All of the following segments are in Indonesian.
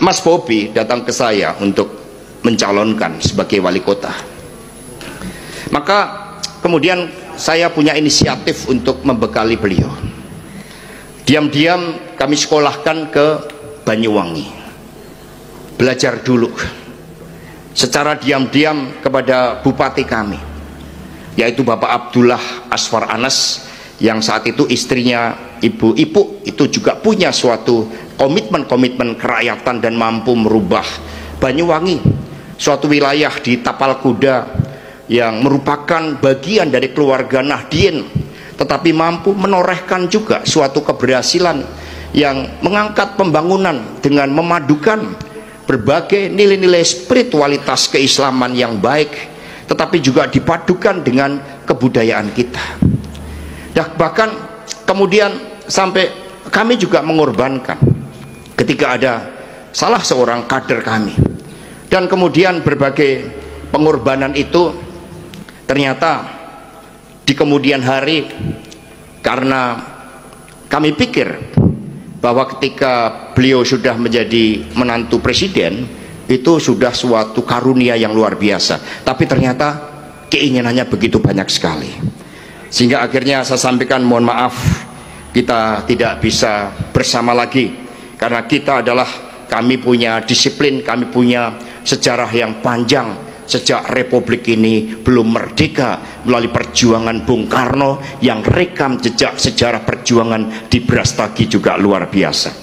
Mas Bobi datang ke saya untuk mencalonkan sebagai wali kota. Maka kemudian saya punya inisiatif untuk membekali beliau. Diam-diam kami sekolahkan ke Banyuwangi, belajar dulu secara diam-diam kepada bupati kami, yaitu Bapak Abdullah Aswar Anas, yang saat itu istrinya Ibu Ipuk itu juga punya suatu komitmen kerakyatan dan mampu merubah Banyuwangi, suatu wilayah di tapal kuda yang merupakan bagian dari keluarga Nahdien, tetapi mampu menorehkan juga suatu keberhasilan yang mengangkat pembangunan dengan memadukan berbagai nilai-nilai spiritualitas keislaman yang baik, tetapi juga dipadukan dengan kebudayaan kita. Bahkan kemudian sampai kami juga mengorbankan ketika ada salah seorang kader kami, dan kemudian berbagai pengorbanan itu ternyata di kemudian hari, karena kami pikir bahwa ketika beliau sudah menjadi menantu presiden itu sudah suatu karunia yang luar biasa, tapi ternyata keinginannya begitu banyak sekali, sehingga akhirnya saya sampaikan mohon maaf, kita tidak bisa bersama lagi, karena kami punya disiplin, kami punya sejarah yang panjang. Sejak Republik ini belum merdeka, melalui perjuangan Bung Karno yang rekam jejak sejarah perjuangan di Brastagi juga luar biasa.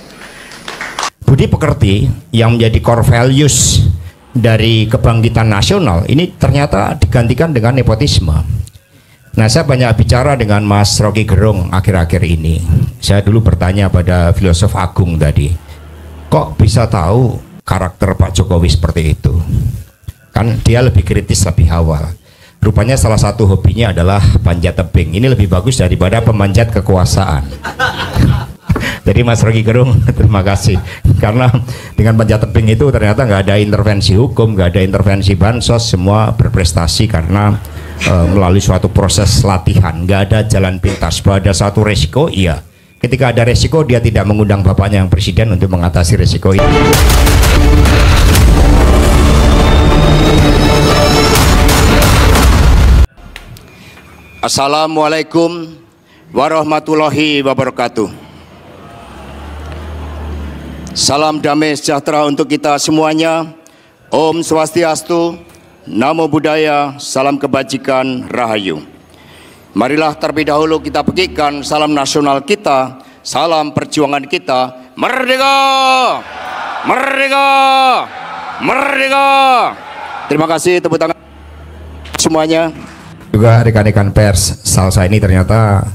Budi pekerti yang menjadi core values dari kebangkitan nasional ini ternyata digantikan dengan nepotisme. Nah, saya banyak bicara dengan Mas Rocky Gerung akhir-akhir ini. Saya dulu bertanya pada filosof agung tadi, kok bisa tahu karakter Pak Jokowi seperti itu? Kan dia lebih kritis, lebih awal. Rupanya salah satu hobinya adalah panjat tebing. Ini lebih bagus daripada pemanjat kekuasaan. Jadi Mas Rocky Gerung, terima kasih, karena dengan panjat tebing itu ternyata nggak ada intervensi hukum, nggak ada intervensi bansos, semua berprestasi karena melalui suatu proses latihan. Nggak ada jalan pintas. Bahwa ada satu resiko, iya. Ketika ada resiko, dia tidak mengundang bapaknya yang presiden untuk mengatasi resiko itu. Assalamualaikum warahmatullahi wabarakatuh. Salam damai sejahtera untuk kita semuanya. Om Swastiastu, Namo Buddhaya, salam kebajikan, Rahayu. Marilah terlebih dahulu kita pegikan salam nasional kita, salam perjuangan kita. Merdeka! Merdeka! Merdeka! Terima kasih, tepuk tangan semuanya. Juga rekan-rekan pers, Salsa ini ternyata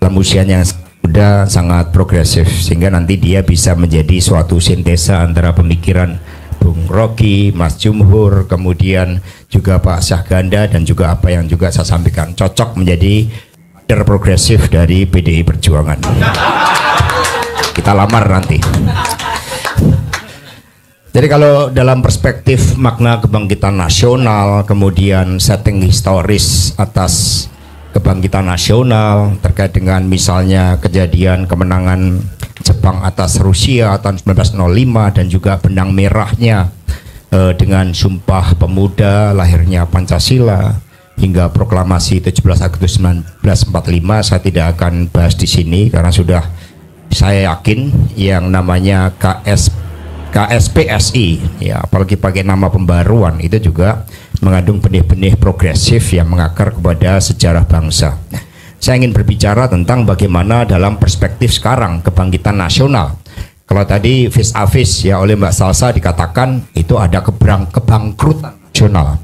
dalam usianya yang muda sangat progresif, sehingga nanti dia bisa menjadi suatu sintesa antara pemikiran Bung Rocky, Mas Jumhur, kemudian juga Pak Syahganda, dan juga apa yang juga saya sampaikan, cocok menjadi kader progresif dari PDI Perjuangan. Kita lamar nanti. Jadi kalau dalam perspektif makna kebangkitan nasional, kemudian setting historis atas kebangkitan nasional terkait dengan misalnya kejadian kemenangan Jepang atas Rusia tahun 1905 dan juga benang merahnya dengan Sumpah Pemuda, lahirnya Pancasila, hingga proklamasi 17 Agustus 1945, saya tidak akan bahas di sini karena sudah saya yakin yang namanya KSPSI, ya, apalagi pakai nama pembaruan, itu juga mengandung benih-benih progresif yang mengakar kepada sejarah bangsa. Saya ingin berbicara tentang bagaimana dalam perspektif sekarang kebangkitan nasional. Kalau tadi vis a vis ya oleh Mbak Salsa dikatakan itu ada kebangkrutan nasional.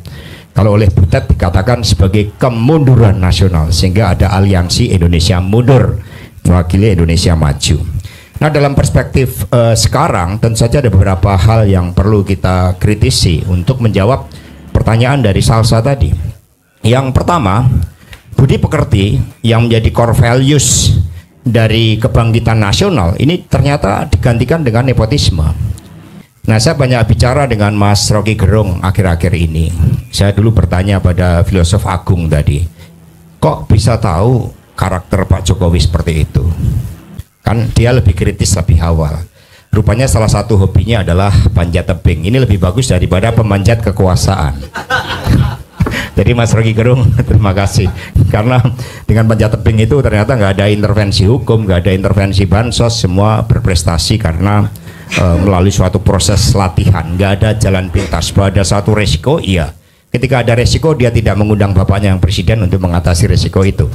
Kalau oleh Butet dikatakan sebagai kemunduran nasional, sehingga ada aliansi Indonesia Mundur mewakili Indonesia Maju. Nah, dalam perspektif sekarang tentu saja ada beberapa hal yang perlu kita kritisi untuk menjawab pertanyaan dari Salsa tadi. Yang pertama, budi pekerti yang menjadi core values dari kebangkitan nasional ini ternyata digantikan dengan nepotisme. Nah, saya banyak bicara dengan Mas Rocky Gerung akhir-akhir ini. Saya dulu bertanya pada filosof agung tadi, kok bisa tahu karakter Pak Jokowi seperti itu? Kan dia lebih kritis, lebih awal. rupanya salah satu hobinya adalah panjat tebing. Ini lebih bagus daripada pemanjat kekuasaan. Jadi Mas Rocky Gerung, terima kasih, karena dengan panjat tebing itu ternyata nggak ada intervensi hukum, nggak ada intervensi bansos, semua berprestasi karena melalui suatu proses latihan, nggak ada jalan pintas. Bahwa ada satu resiko, iya. Ketika ada resiko, dia tidak mengundang bapaknya yang presiden untuk mengatasi resiko itu.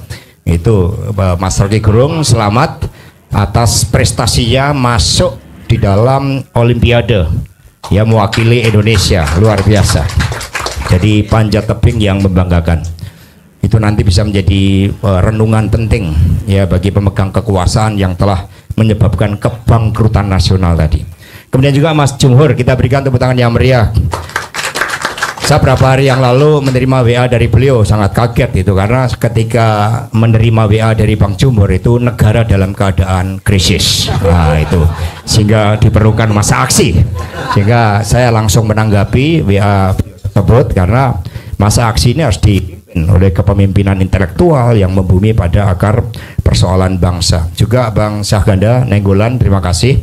Itu Mas Rocky Gerung, selamat atas prestasinya masuk di dalam Olimpiade, ya, mewakili Indonesia, luar biasa. Jadi panjat tebing yang membanggakan. Itu nanti bisa menjadi renungan penting ya bagi pemegang kekuasaan yang telah menyebabkan kebangkrutan nasional tadi. Kemudian juga Mas Jumhur, kita berikan tepuk tangan yang meriah. Saya beberapa hari yang lalu menerima WA dari beliau, sangat kaget itu, karena ketika menerima WA dari Bang Jumhur itu negara dalam keadaan krisis. Nah itu, sehingga diperlukan masa aksi. Sehingga saya langsung menanggapi WA tersebut, karena masa aksi ini harus dipimpin oleh kepemimpinan intelektual yang membumi pada akar persoalan bangsa. Juga Bang Syahganda Nenggolan, terima kasih,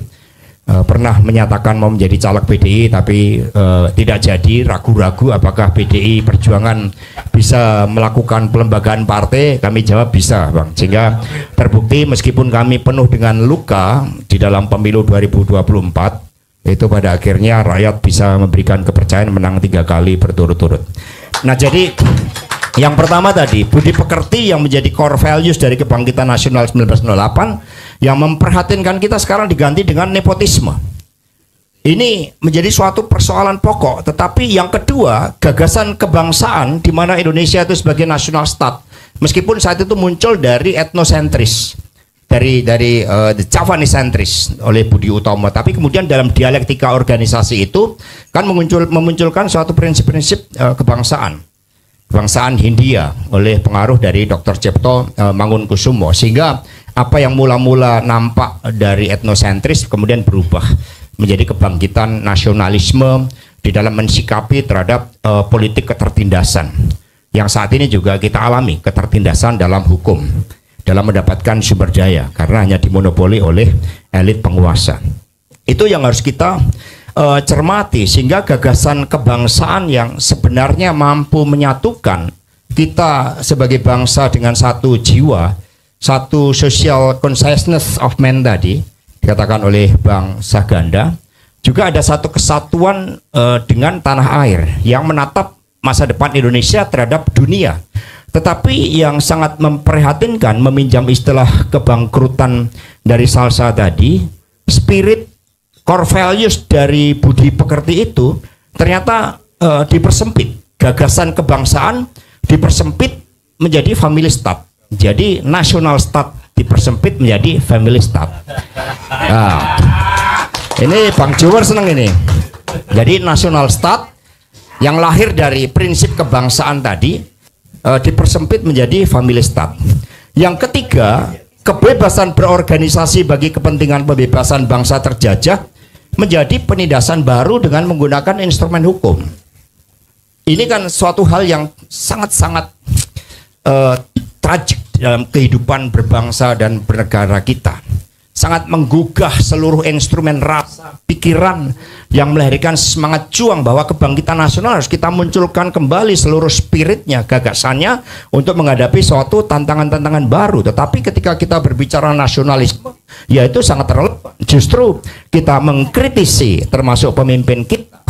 pernah menyatakan mau menjadi caleg PDI tapi tidak jadi, ragu-ragu apakah PDI Perjuangan bisa melakukan pelembagaan partai. Kami jawab bisa, Bang, sehingga terbukti meskipun kami penuh dengan luka di dalam pemilu 2024, itu pada akhirnya rakyat bisa memberikan kepercayaan menang 3 kali berturut-turut. Nah, jadi yang pertama tadi, budi pekerti yang menjadi core values dari Kebangkitan Nasional 1908 yang memperhatinkan kita sekarang diganti dengan nepotisme. Ini menjadi suatu persoalan pokok. Tetapi yang kedua, gagasan kebangsaan di mana Indonesia itu sebagai national state, meskipun saat itu muncul dari etnosentris, dari the Javanese centris oleh Budi Utomo, tapi kemudian dalam dialektika organisasi itu kan memunculkan suatu prinsip-prinsip kebangsaan Hindia oleh pengaruh dari Dr. Cipto Mangunkusumo, sehingga apa yang mula-mula nampak dari etnosentris kemudian berubah menjadi kebangkitan nasionalisme di dalam mensikapi terhadap politik ketertindasan yang saat ini juga kita alami, ketertindasan dalam hukum, dalam mendapatkan sumber daya karena hanya dimonopoli oleh elit penguasa. Itu yang harus kita cermati, sehingga gagasan kebangsaan yang sebenarnya mampu menyatukan kita sebagai bangsa dengan satu jiwa, satu social consciousness of man tadi dikatakan oleh Bang Syahganda, juga ada satu kesatuan dengan tanah air yang menatap masa depan Indonesia terhadap dunia. Tetapi yang sangat memprihatinkan, meminjam istilah kebangkrutan dari Salsa tadi, spirit core values dari budi pekerti itu ternyata dipersempit. Gagasan kebangsaan dipersempit menjadi family state. Jadi national state dipersempit menjadi family state. Nah, ini Bang Jumhur senang ini. Jadi national state yang lahir dari prinsip kebangsaan tadi dipersempit menjadi family state. Yang ketiga, kebebasan berorganisasi bagi kepentingan pembebasan bangsa terjajah menjadi penindasan baru dengan menggunakan instrumen hukum. Ini kan suatu hal yang sangat-sangat tragik dalam kehidupan berbangsa dan bernegara kita. Sangat menggugah seluruh instrumen rasa, pikiran yang melahirkan semangat juang bahwa kebangkitan nasional harus kita munculkan kembali seluruh spiritnya, gagasannya untuk menghadapi suatu tantangan-tantangan baru. Tetapi ketika kita berbicara nasionalisme, ya itu sangat relevan. Justru kita mengkritisi termasuk pemimpin kita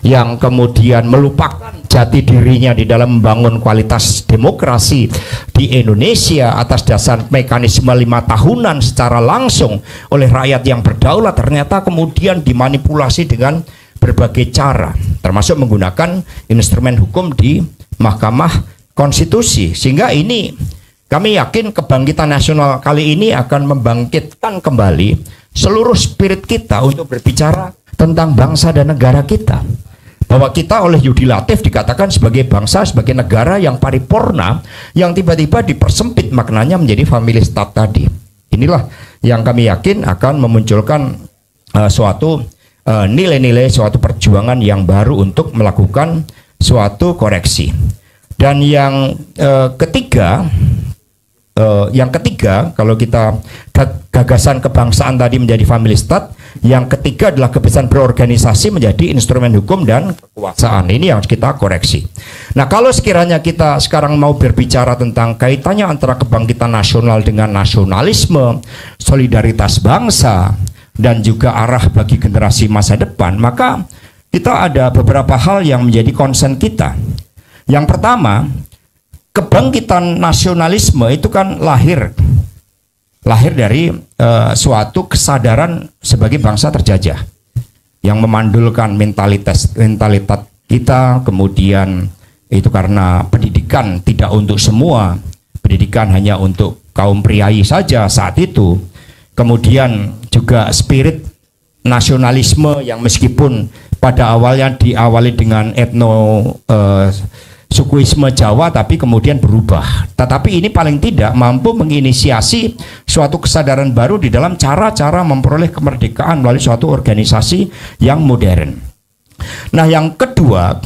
yang kemudian melupakan jati dirinya di dalam membangun kualitas demokrasi di Indonesia atas dasar mekanisme 5 tahunan secara langsung oleh rakyat yang berdaulat, ternyata kemudian dimanipulasi dengan berbagai cara, termasuk menggunakan instrumen hukum di Mahkamah Konstitusi. Sehingga ini kami yakin kebangkitan nasional kali ini akan membangkitkan kembali seluruh spirit kita untuk berbicara tentang bangsa dan negara kita. Bahwa kita oleh Yudi Latif dikatakan sebagai bangsa, sebagai negara yang paripurna, yang tiba-tiba dipersempit maknanya menjadi family state tadi. Inilah yang kami yakin akan memunculkan suatu nilai-nilai, suatu perjuangan yang baru untuk melakukan suatu koreksi. Dan yang ketiga, kalau kita gagasan kebangsaan tadi menjadi family state, Yang ketiga adalah kebebasan berorganisasi menjadi instrumen hukum dan kekuasaan. Ini yang kita koreksi. Nah, kalau sekiranya kita sekarang mau berbicara tentang kaitannya antara kebangkitan nasional dengan nasionalisme, solidaritas bangsa, dan juga arah bagi generasi masa depan, maka kita ada beberapa hal yang menjadi concern kita. Yang pertama, kebangkitan nasionalisme itu kan lahir dari suatu kesadaran sebagai bangsa terjajah yang memandulkan mentalitas kita, kemudian itu karena pendidikan tidak untuk semua, pendidikan hanya untuk kaum priai saja saat itu, kemudian juga spirit nasionalisme yang meskipun pada awalnya diawali dengan sukuisme Jawa, tapi kemudian berubah. Tetapi ini paling tidak mampu menginisiasi suatu kesadaran baru di dalam cara-cara memperoleh kemerdekaan melalui suatu organisasi yang modern. Nah, yang kedua,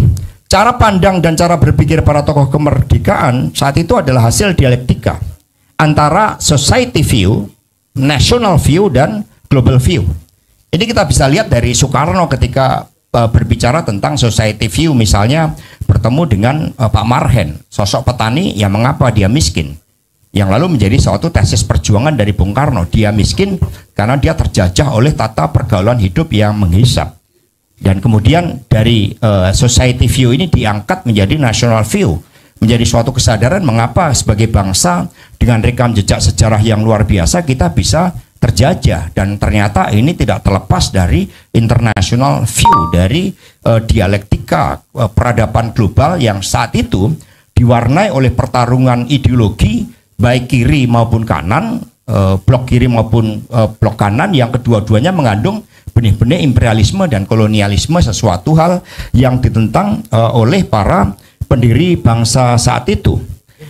cara pandang dan cara berpikir para tokoh kemerdekaan saat itu adalah hasil dialektika antara society view, national view, dan global view. Ini kita bisa lihat dari Soekarno ketika berbicara tentang society view, misalnya bertemu dengan Pak Marhen, sosok petani yang mengapa dia miskin, yang lalu menjadi suatu tesis perjuangan dari Bung Karno. Dia miskin karena dia terjajah oleh tata pergaulan hidup yang menghisap, dan kemudian dari society view ini diangkat menjadi national view, menjadi suatu kesadaran mengapa sebagai bangsa dengan rekam jejak sejarah yang luar biasa kita bisa terjajah, dan ternyata ini tidak terlepas dari international view, dari dialektika peradaban global yang saat itu diwarnai oleh pertarungan ideologi baik kiri maupun kanan, blok kiri maupun blok kanan, yang kedua-duanya mengandung benih-benih imperialisme dan kolonialisme, sesuatu hal yang ditentang oleh para pendiri bangsa saat itu.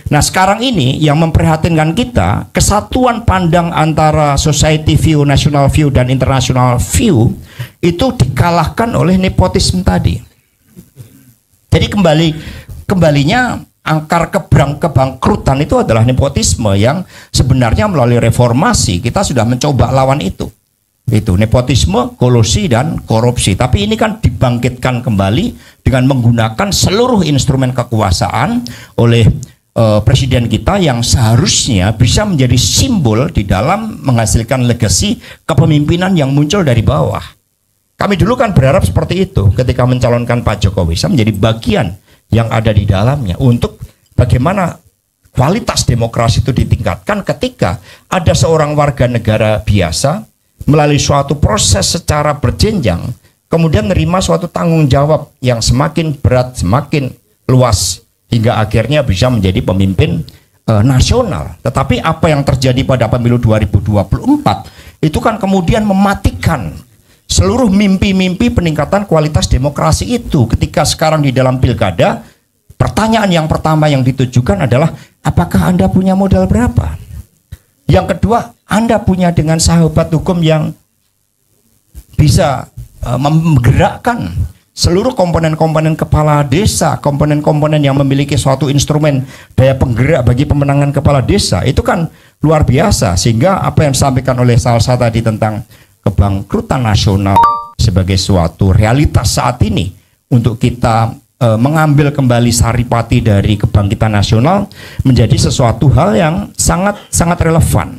Nah, sekarang ini yang memprihatinkan kita, kesatuan pandang antara society view, national view, dan international view itu dikalahkan oleh nepotisme tadi. Jadi kembalinya akar kebangkrutan itu adalah nepotisme, yang sebenarnya melalui reformasi kita sudah mencoba lawan itu. Itu nepotisme, kolusi, dan korupsi. Tapi ini kan dibangkitkan kembali dengan menggunakan seluruh instrumen kekuasaan oleh presiden kita, yang seharusnya bisa menjadi simbol di dalam menghasilkan legasi kepemimpinan yang muncul dari bawah. Kami dulu kan berharap seperti itu ketika mencalonkan Pak Jokowi, saya menjadi bagian yang ada di dalamnya untuk bagaimana kualitas demokrasi itu ditingkatkan ketika ada seorang warga negara biasa melalui suatu proses secara berjenjang kemudian menerima suatu tanggung jawab yang semakin berat, semakin luas, hingga akhirnya bisa menjadi pemimpin nasional. Tetapi apa yang terjadi pada pemilu 2024 itu kan kemudian mematikan seluruh mimpi-mimpi peningkatan kualitas demokrasi itu. Ketika sekarang di dalam pilkada, pertanyaan yang pertama yang ditujukan adalah apakah Anda punya modal berapa? Yang kedua, Anda punya dengan sahabat hukum yang bisa menggerakkan seluruh komponen-komponen kepala desa, komponen-komponen yang memiliki suatu instrumen daya penggerak bagi pemenangan kepala desa, itu kan luar biasa. Sehingga apa yang disampaikan oleh Salsa tadi tentang kebangkrutan nasional sebagai suatu realitas saat ini untuk kita mengambil kembali saripati dari kebangkitan nasional menjadi sesuatu hal yang sangat relevan.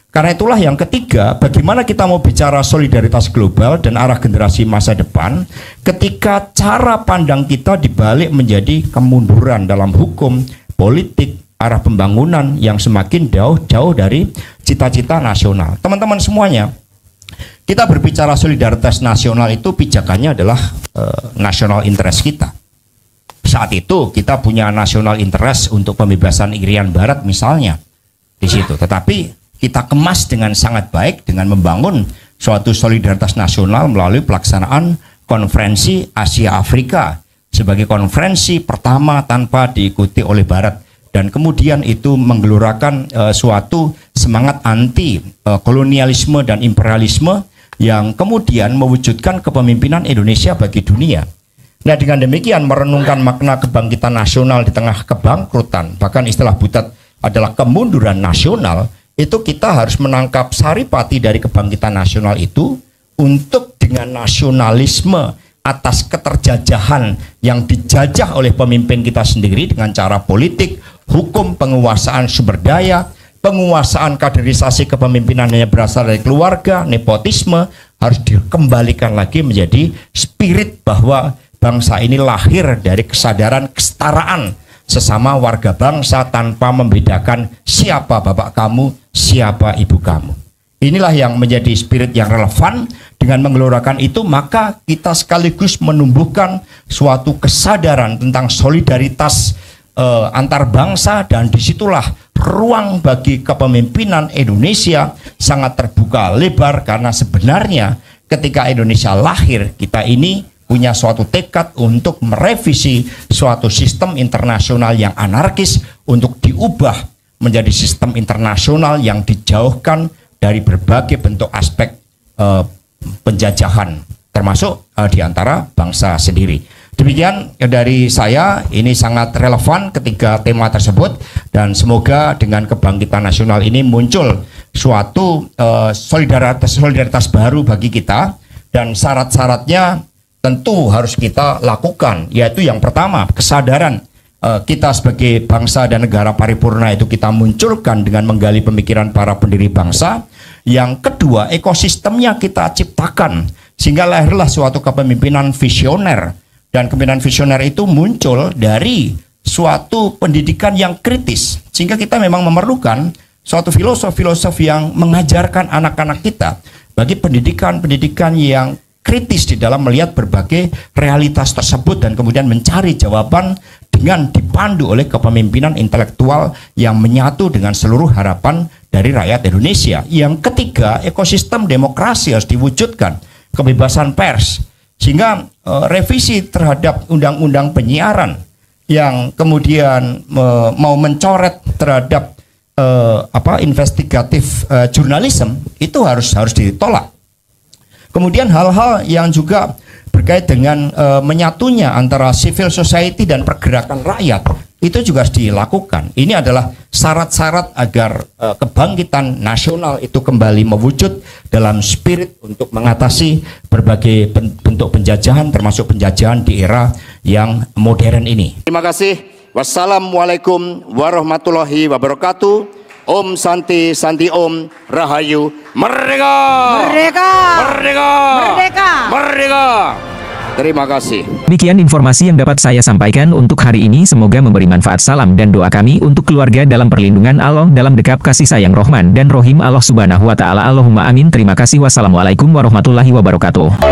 Karena itulah yang ketiga, bagaimana kita mau bicara solidaritas global dan arah generasi masa depan ketika cara pandang kita dibalik menjadi kemunduran dalam hukum, politik, arah pembangunan yang semakin jauh dari cita-cita nasional. Teman-teman semuanya, kita berbicara solidaritas nasional itu pijakannya adalah national interest kita. Saat itu kita punya national interest untuk pembebasan Irian Barat misalnya di situ, tetapi kita kemas dengan sangat baik dengan membangun suatu solidaritas nasional melalui pelaksanaan konferensi Asia Afrika sebagai konferensi pertama tanpa diikuti oleh Barat, dan kemudian itu menggelurakan suatu semangat anti kolonialisme dan imperialisme yang kemudian mewujudkan kepemimpinan Indonesia bagi dunia. Nah, dengan demikian merenungkan makna kebangkitan nasional di tengah kebangkrutan, bahkan istilah Butet adalah kemunduran nasional, itu kita harus menangkap saripati dari kebangkitan nasional itu untuk dengan nasionalisme atas keterjajahan yang dijajah oleh pemimpin kita sendiri dengan cara politik, hukum, penguasaan sumber daya, penguasaan kaderisasi kepemimpinan hanya berasal dari keluarga, nepotisme, harus dikembalikan lagi menjadi spirit bahwa bangsa ini lahir dari kesadaran kesetaraan sesama warga bangsa tanpa membedakan siapa bapak kamu, siapa ibu kamu. Inilah yang menjadi spirit yang relevan. Dengan mengeluarkan itu, maka kita sekaligus menumbuhkan suatu kesadaran tentang solidaritas antar bangsa, dan disitulah ruang bagi kepemimpinan Indonesia sangat terbuka lebar, karena sebenarnya ketika Indonesia lahir, kita ini punya suatu tekad untuk merevisi suatu sistem internasional yang anarkis untuk diubah menjadi sistem internasional yang dijauhkan dari berbagai bentuk aspek penjajahan, termasuk di antara bangsa sendiri. Demikian dari saya, ini sangat relevan ketiga tema tersebut, dan semoga dengan kebangkitan nasional ini muncul suatu solidaritas baru bagi kita, dan syarat-syaratnya tentu harus kita lakukan, yaitu yang pertama, kesadaran kita sebagai bangsa dan negara paripurna itu kita munculkan dengan menggali pemikiran para pendiri bangsa. Yang kedua, ekosistemnya kita ciptakan sehingga lahirlah suatu kepemimpinan visioner, dan kepemimpinan visioner itu muncul dari suatu pendidikan yang kritis, sehingga kita memang memerlukan suatu filosof yang mengajarkan anak-anak kita bagi pendidikan yang kritis di dalam melihat berbagai realitas tersebut, dan kemudian mencari jawaban dengan dipandu oleh kepemimpinan intelektual yang menyatu dengan seluruh harapan dari rakyat Indonesia. Yang ketiga, ekosistem demokrasi harus diwujudkan, kebebasan pers, sehingga revisi terhadap undang-undang penyiaran yang kemudian mau mencoret terhadap investigatif jurnalisme itu harus ditolak. Kemudian hal-hal yang juga berkait dengan menyatunya antara civil society dan pergerakan rakyat itu juga harus dilakukan. Ini adalah syarat-syarat agar kebangkitan nasional itu kembali mewujud dalam spirit untuk mengatasi berbagai bentuk penjajahan, termasuk penjajahan di era yang modern ini. Terima kasih. Wassalamualaikum warahmatullahi wabarakatuh. Om Santi Santi Om Rahayu. Merdeka! Merdeka! Merdeka! Merdeka! Merdeka! Terima kasih. Demikian informasi yang dapat saya sampaikan untuk hari ini. Semoga memberi manfaat. Salam dan doa kami untuk keluarga dalam perlindungan Allah, dalam dekap kasih sayang Rahman dan Rohim Allah Subhanahu wa Ta'ala. Allahumma amin. Terima kasih. Wassalamualaikum warahmatullahi wabarakatuh.